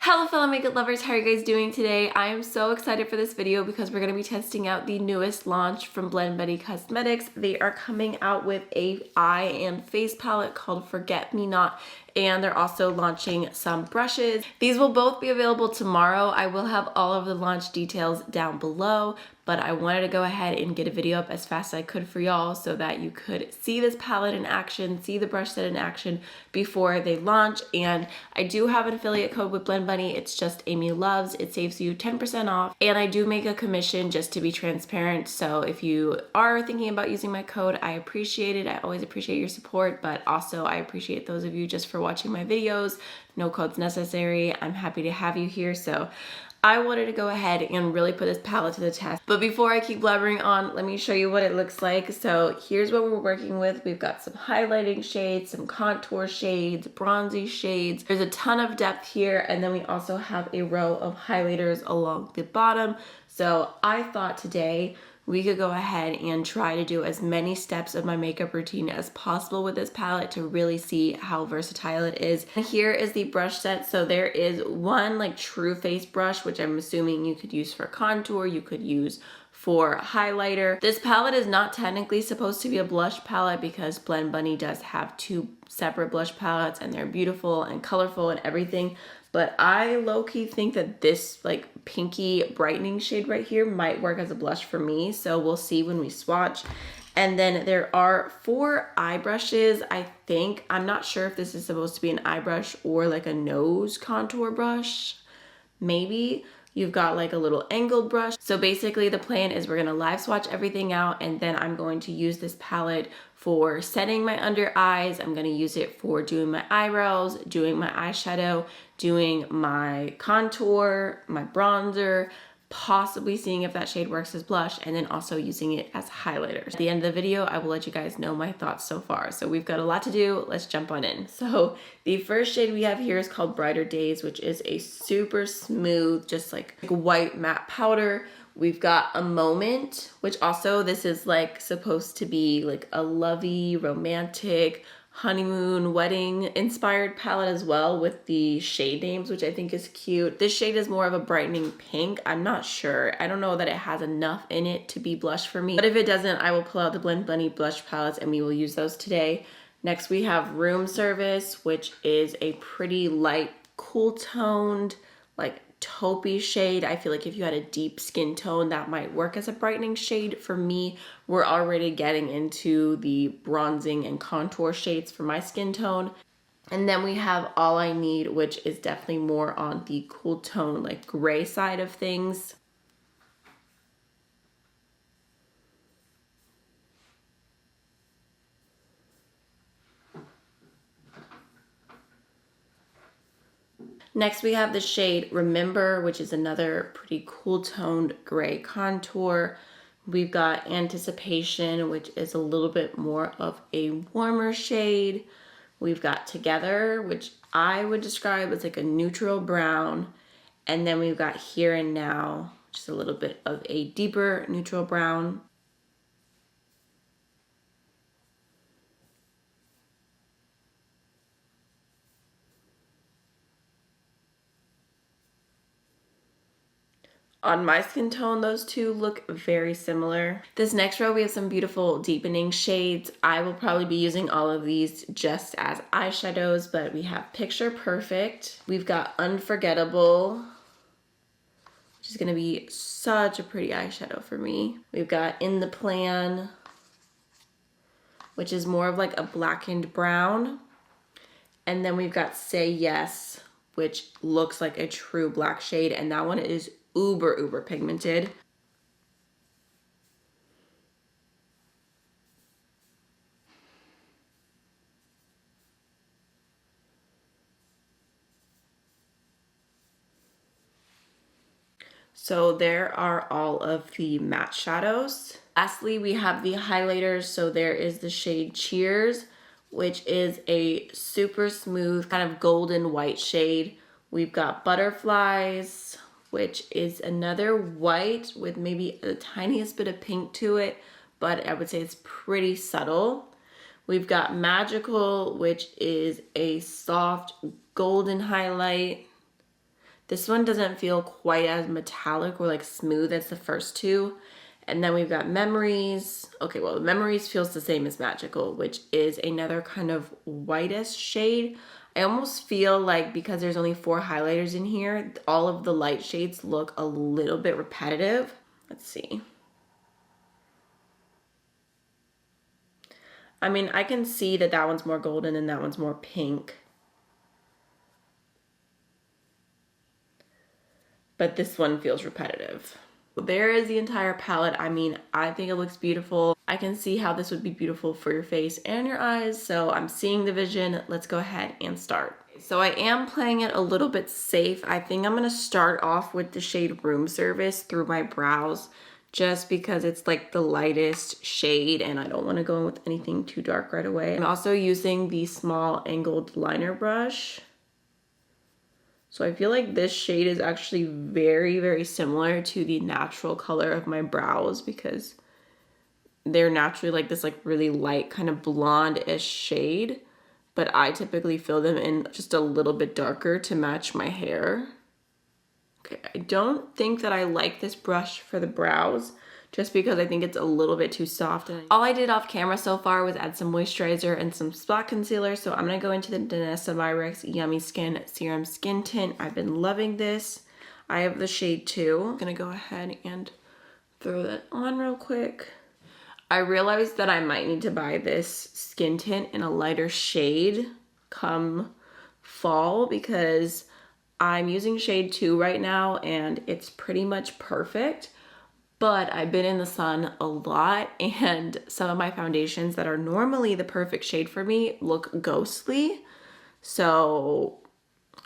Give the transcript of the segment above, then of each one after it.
Hello fellow makeup lovers, how are you guys doing today? I am so excited for this video because we're going to be testing out the newest launch from Blend Buddy Cosmetics. They are coming out with a eye and face palette called Forget Me Not, and they're also launching some brushes. These will both be available tomorrow. I will have all of the launch details down below, but I wanted to go ahead and get a video up as fast as I could for y'all so that you could see this palette in action, see the brush set in action before they launch. And I do have an affiliate code with Blend Buddy. It's just AMYLOVES. It saves you 10% off. And I do make a commission just to be transparent. So if you are thinking about using my code, I appreciate it. I always appreciate your support, but also I appreciate those of you just for watching my videos. No codes necessary. I'm happy to have you here. So I wanted to go ahead and really put this palette to the test. But before I keep blabbering on, let me show you what it looks like. So here's what we're working with. We've got some highlighting shades, some contour shades, bronzy shades. There's a ton of depth here, and then we also have a row of highlighters along the bottom. So I thought today we could go ahead and try to do as many steps of my makeup routine as possible with this palette to really see how versatile it is. And here is the brush set. So there is one like true face brush, which I'm assuming you could use for contour, you could use for highlighter. This palette is not technically supposed to be a blush palette because Blend Buddy does have two separate blush palettes and they're beautiful and colorful and everything. But I low-key think that this like pinky brightening shade right here might work as a blush for me. So we'll see when we swatch. And then there are 4 eye brushes, I think. I'm not sure if this is supposed to be an eye brush or like a nose contour brush. Maybe. You've got like a little angled brush. So basically the plan is we're gonna live swatch everything out, and then I'm going to use this palette for setting my under eyes. I'm gonna use it for doing my eyebrows, doing my eyeshadow, doing my contour, my bronzer, possibly seeing if that shade works as blush, and then also using it as highlighters. At the end of the video, I will let you guys know my thoughts so far. So we've got a lot to do. Let's jump on in. So the first shade we have here is called Brighter Days, which is a super smooth, just like white matte powder. We've got A Moment, which also this is like supposed to be like a lovey, romantic, honeymoon, wedding inspired palette as well with the shade names, which I think is cute. This shade is more of a brightening pink. I'm not sure. I don't know that it has enough in it to be blush for me. But if it doesn't, I will pull out the Blend Buddy blush palettes and we will use those today. Next we have Room Service, which is a pretty light, cool toned, like taupey shade. I feel like if you had a deep skin tone, that might work as a brightening shade. For me, we're already getting into the bronzing and contour shades for my skin tone. And then we have All I Need, which is definitely more on the cool tone, like gray side of things. Next we have the shade Remember, which is another pretty cool toned gray contour. We've got Anticipation, which is a little bit more of a warmer shade. We've got Together, which I would describe as like a neutral brown. And then we've got Here and Now, which is a little bit of a deeper neutral brown. On my skin tone, those two look very similar. This next row, we have some beautiful deepening shades. I will probably be using all of these just as eyeshadows, but we have Picture Perfect. We've got Unforgettable, which is gonna be such a pretty eyeshadow for me. We've got In the Plan, which is more of like a blackened brown. And then we've got Say Yes, which looks like a true black shade, and that one is uber pigmented. So there are all of the matte shadows. Lastly, we have the highlighters. So there is the shade Cheers, which is a super smooth kind of golden white shade. We've got Butterflies, which is another white with maybe the tiniest bit of pink to it, but I would say it's pretty subtle. We've got Magical, which is a soft golden highlight. This one doesn't feel quite as metallic or like smooth as the first two. And then we've got Memories. Okay, well, Memories feels the same as Magical, which is another kind of whitest shade. I almost feel like because there's only 4 highlighters in here, all of the light shades look a little bit repetitive. Let's see. I mean, I can see that that one's more golden and that one's more pink. But this one feels repetitive. There is the entire palette. I mean, I think it looks beautiful. I can see how this would be beautiful for your face and your eyes, so I'm seeing the vision. Let's go ahead and start. So I am playing it a little bit safe. I think I'm gonna start off with the shade Room Service through my brows, just because it's like the lightest shade and I don't want to go in with anything too dark right away. I'm also using the small angled liner brush. So I feel like this shade is actually very, very similar to the natural color of my brows because they're naturally like this like really light kind of blonde-ish shade, but I typically fill them in just a little bit darker to match my hair. Okay, I don't think that I like this brush for the brows just because I think it's a little bit too soft. All I did off camera so far was add some moisturizer and some spot concealer. So I'm going to go into the Danessa Myricks Yummy Skin Serum Skin Tint. I've been loving this. I have the shade 2. I'm going to go ahead and throw that on real quick. I realized that I might need to buy this skin tint in a lighter shade come fall because I'm using shade 2 right now and it's pretty much perfect. But I've been in the sun a lot and some of my foundations that are normally the perfect shade for me look ghostly. So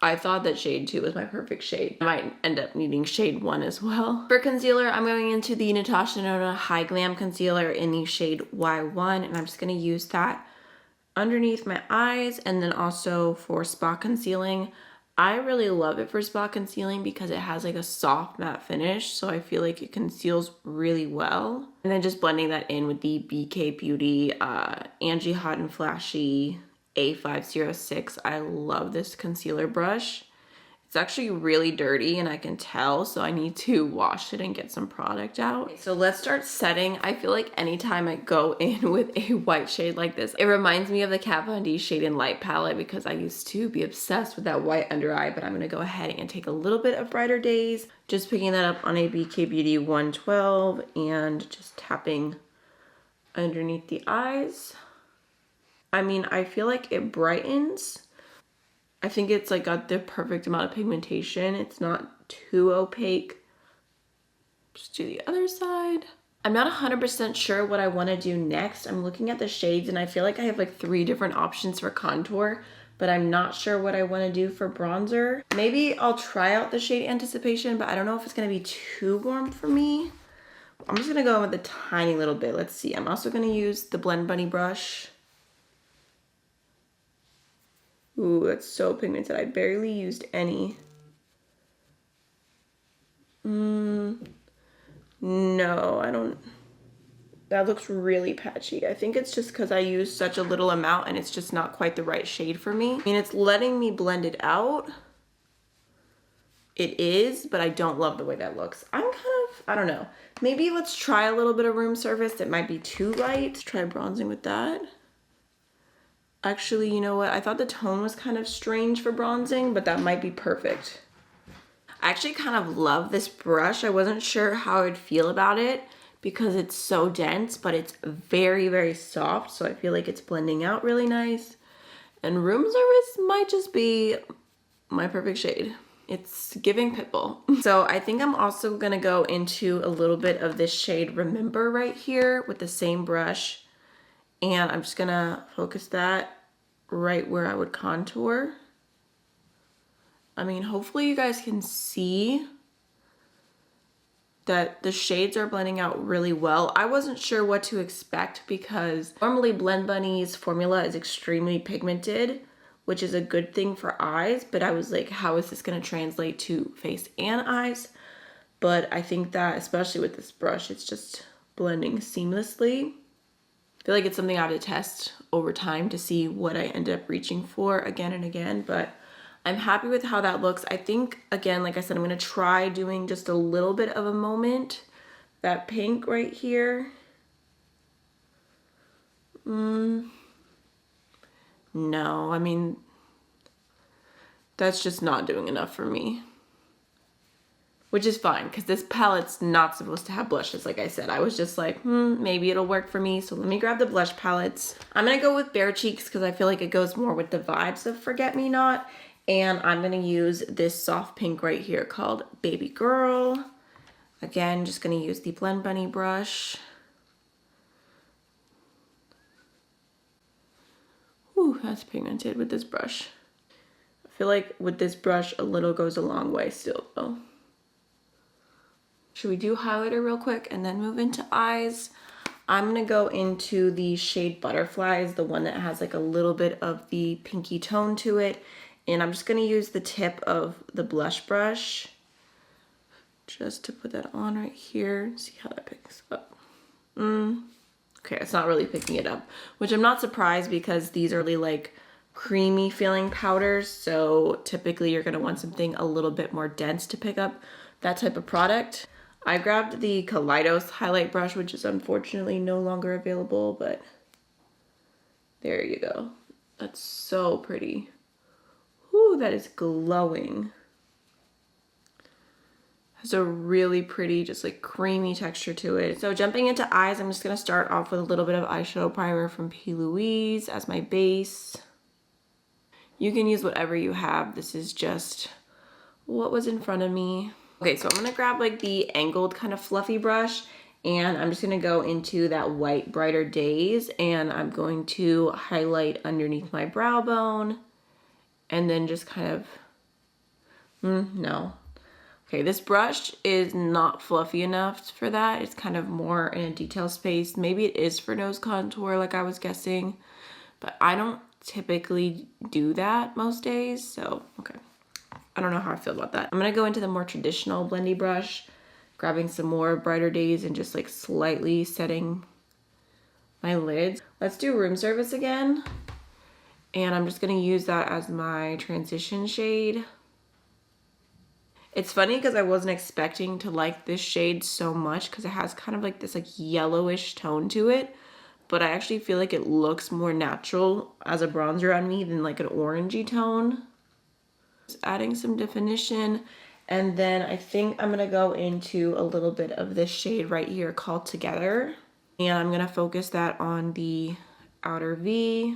I thought that shade 2 was my perfect shade. I might end up needing shade 1 as well. For concealer, I'm going into the Natasha Denona High Glam Concealer in the shade Y1, and I'm just gonna use that underneath my eyes. And then also for spot concealing, I really love it for spot concealing because it has like a soft matte finish, so I feel like it conceals really well. And then just blending that in with the BK Beauty Angie Hot and Flashy A506. I love this concealer brush. It's actually really dirty and I can tell, so I need to wash it and get some product out. So let's start setting. I feel like anytime I go in with a white shade like this, it reminds me of the Kat Von D Shade and Light palette because I used to be obsessed with that white under eye, but I'm gonna go ahead and take a little bit of Brighter Days, just picking that up on a BK Beauty 112 and just tapping underneath the eyes. I mean, I feel like it brightens. I think it's like got the perfect amount of pigmentation. It's not too opaque. Just do the other side. I'm not 100% sure what I want to do next. I'm looking at the shades and I feel like I have like 3 different options for contour, but I'm not sure what I want to do for bronzer. Maybe I'll try out the shade Anticipation, but I don't know if it's going to be too warm for me. I'm just going to go in with a tiny little bit. Let's see. I'm also going to use the Blend Bunny brush. Ooh, that's so pigmented. I barely used any. No, I don't. That looks really patchy. I think it's just because I used such a little amount and it's just not quite the right shade for me. I mean, it's letting me blend it out. It is, but I don't love the way that looks. I'm kind of, I don't know. Maybe let's try a little bit of Room Service. It might be too light. Let's try bronzing with that. Actually, you know what? I thought the tone was kind of strange for bronzing, but that might be perfect. I actually kind of love this brush. I wasn't sure how I'd feel about it because it's so dense, but it's very, very soft. So I feel like it's blending out really nice. And Room Service might just be my perfect shade. It's giving Pitbull. So I think I'm also gonna go into a little bit of this shade Remember right here with the same brush. And I'm just gonna focus that right where I would contour. I mean, hopefully you guys can see that the shades are blending out really well. I wasn't sure what to expect because normally Blend Bunny's formula is extremely pigmented, which is a good thing for eyes, but I was like, how is this gonna translate to face and eyes? But I think that, especially with this brush, it's just blending seamlessly. I feel like it's something I have to test over time to see what I end up reaching for again and again, but I'm happy with how that looks. I think, again, like I said, I'm going to try doing just a little bit of a moment. That pink right here. No, I mean, that's just not doing enough for me. Which is fine, because this palette's not supposed to have blushes, like I said. I was just like, maybe it'll work for me. So let me grab the blush palettes. I'm going to go with Bare Cheeks because I feel like it goes more with the vibes of Forget Me Not. And I'm going to use this soft pink right here called Baby Girl. Again, just going to use the Blend Bunny brush. Ooh, that's pigmented with this brush. I feel like with this brush, a little goes a long way still, though. Should we do highlighter real quick and then move into eyes? I'm going to go into the shade Butterflies, the one that has like a little bit of the pinky tone to it. And I'm just going to use the tip of the blush brush just to put that on right here. See how that picks up. Okay, it's not really picking it up, which I'm not surprised because these are really like creamy feeling powders. So typically you're going to want something a little bit more dense to pick up that type of product. I grabbed the Kaleidos highlight brush, which is unfortunately no longer available, but there you go. That's so pretty. Whoo, that is glowing. Has a really pretty, just like creamy texture to it. So jumping into eyes, I'm just gonna start off with a little bit of eyeshadow primer from P. Louise as my base. You can use whatever you have. This is just what was in front of me. Okay, so I'm gonna grab like the angled kind of fluffy brush and I'm just gonna go into that white Brighter Days and I'm going to highlight underneath my brow bone and then just kind of, no. Okay, this brush is not fluffy enough for that. It's kind of more in a detail space. Maybe it is for nose contour like I was guessing, but I don't typically do that most days, so okay. I don't know how I feel about that. I'm gonna go into the more traditional blendy brush, grabbing some more Brighter Days and just like slightly setting my lids. Let's do Room Service again. And I'm just gonna use that as my transition shade. It's funny because I wasn't expecting to like this shade so much because it has kind of like this like yellowish tone to it, but I actually feel like it looks more natural as a bronzer on me than like an orangey tone. Just adding some definition, and then I think I'm gonna go into a little bit of this shade right here called Together, and I'm gonna focus that on the outer V.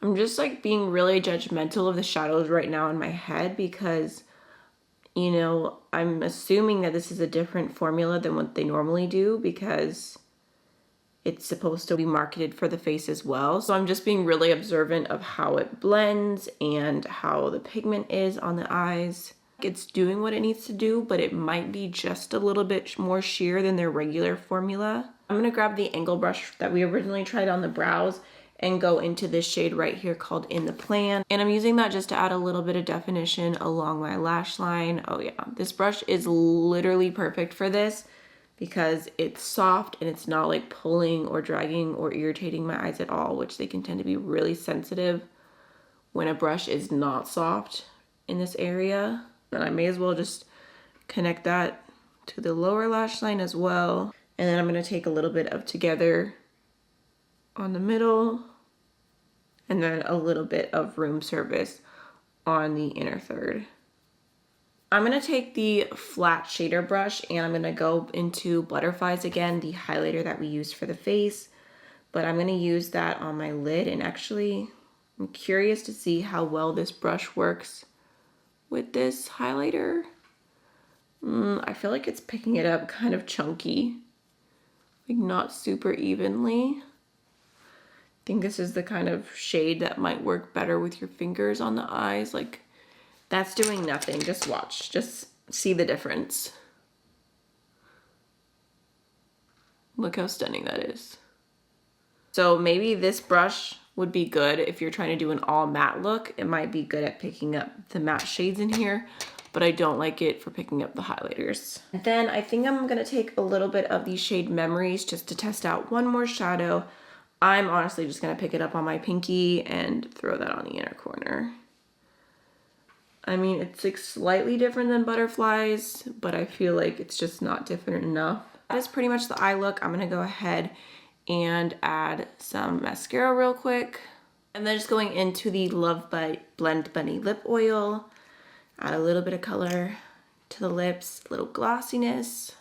I'm just like being really judgmental of the shadows right now in my head because, you know, I'm assuming that this is a different formula than what they normally do because it's supposed to be marketed for the face as well. So I'm just being really observant of how it blends and how the pigment is on the eyes. It's doing what it needs to do, but it might be just a little bit more sheer than their regular formula. I'm gonna grab the angle brush that we originally tried on the brows and go into this shade right here called In the Plan. And I'm using that just to add a little bit of definition along my lash line. Oh yeah, this brush is literally perfect for this because it's soft and it's not like pulling or dragging or irritating my eyes at all, which they can tend to be really sensitive when a brush is not soft in this area. And I may as well just connect that to the lower lash line as well. And then I'm gonna take a little bit of Together on the middle and then a little bit of Room Service on the inner third. I'm gonna take the flat shader brush and I'm gonna go into Butterflies again, the highlighter that we used for the face, but I'm gonna use that on my lid, and actually I'm curious to see how well this brush works with this highlighter. I feel like it's picking it up kind of chunky, like not super evenly. I think this is the kind of shade that might work better with your fingers on the eyes. Like, that's doing nothing. Just watch. Just see the difference. Look how stunning that is. So maybe this brush would be good if you're trying to do an all matte look. It might be good at picking up the matte shades in here, but I don't like it for picking up the highlighters. Then I think I'm gonna take a little bit of the shade Memories just to test out one more shadow. I'm honestly just gonna pick it up on my pinky and throw that on the inner corner. I mean, it's like slightly different than butterflies, but I feel like it's just not different enough. That is pretty much the eye look. I'm gonna go ahead and add some mascara real quick. And then just going into the Love by Blend Bunny lip oil. Add a little bit of color to the lips, a little glossiness.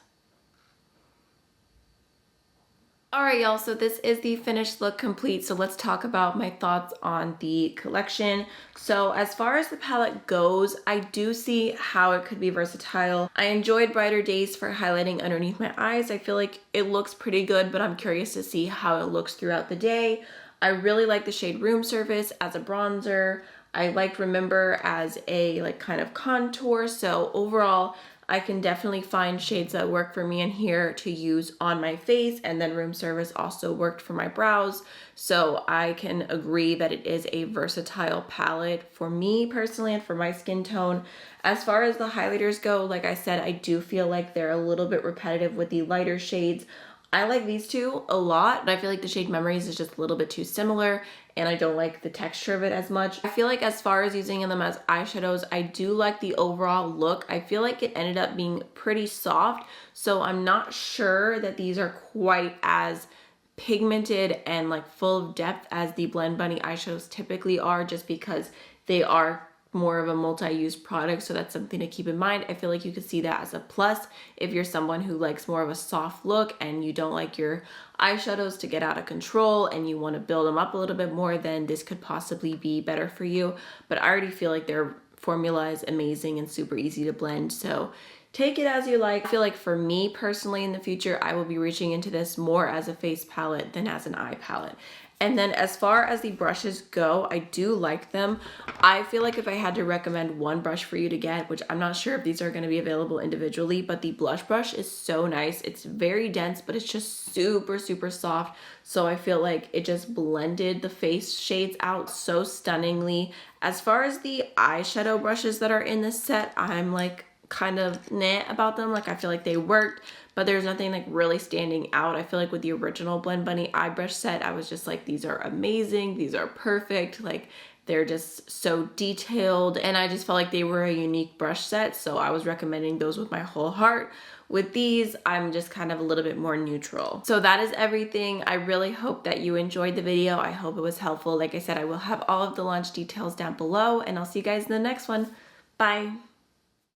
All right, y'all, so this is the finished look complete. So let's talk about my thoughts on the collection. So as far as the palette goes, I do see how it could be versatile. I enjoyed Brighter Days for highlighting underneath my eyes. I feel like it looks pretty good, but I'm curious to see how it looks throughout the day. I really like the shade Room Service as a bronzer. I liked Remember as a like kind of contour. So overall, I can definitely find shades that work for me in here to use on my face, and then Room Service also worked for my brows. So I can agree that it is a versatile palette for me personally and for my skin tone. As far as the highlighters go, like I said, I do feel like they're a little bit repetitive with the lighter shades. I like these two a lot, but I feel like the shade Memories is just a little bit too similar, and I don't like the texture of it as much. I feel like as far as using them as eyeshadows, I do like the overall look. I feel like it ended up being pretty soft, so I'm not sure that these are quite as pigmented and like full of depth as the Blend Bunny eyeshadows typically are, just because they are more of a multi-use product, so that's something to keep in mind. I feel like you could see that as a plus if you're someone who likes more of a soft look and you don't like your eyeshadows to get out of control and you want to build them up a little bit more, then this could possibly be better for you. But I already feel like their formula is amazing and super easy to blend, so take it as you like. I feel like for me personally in the future, I will be reaching into this more as a face palette than as an eye palette. And then as far as the brushes go, I do like them. I feel like if I had to recommend one brush for you to get, which I'm not sure if these are going to be available individually, but the blush brush is so nice. It's very dense, but it's just super, super soft. So I feel like it just blended the face shades out so stunningly. As far as the eyeshadow brushes that are in this set, I'm like kind of nah about them. Like I feel like they worked, but there's nothing like really standing out. I feel like with the original Blend Bunny eye brush set, I was just like, these are amazing, these are perfect, like they're just so detailed, and I just felt like they were a unique brush set, so I was recommending those with my whole heart. With these, I'm just kind of a little bit more neutral. So that is everything. I really hope that you enjoyed the video. I hope it was helpful. Like I said, I will have all of the launch details down below, and I'll see you guys in the next one. Bye.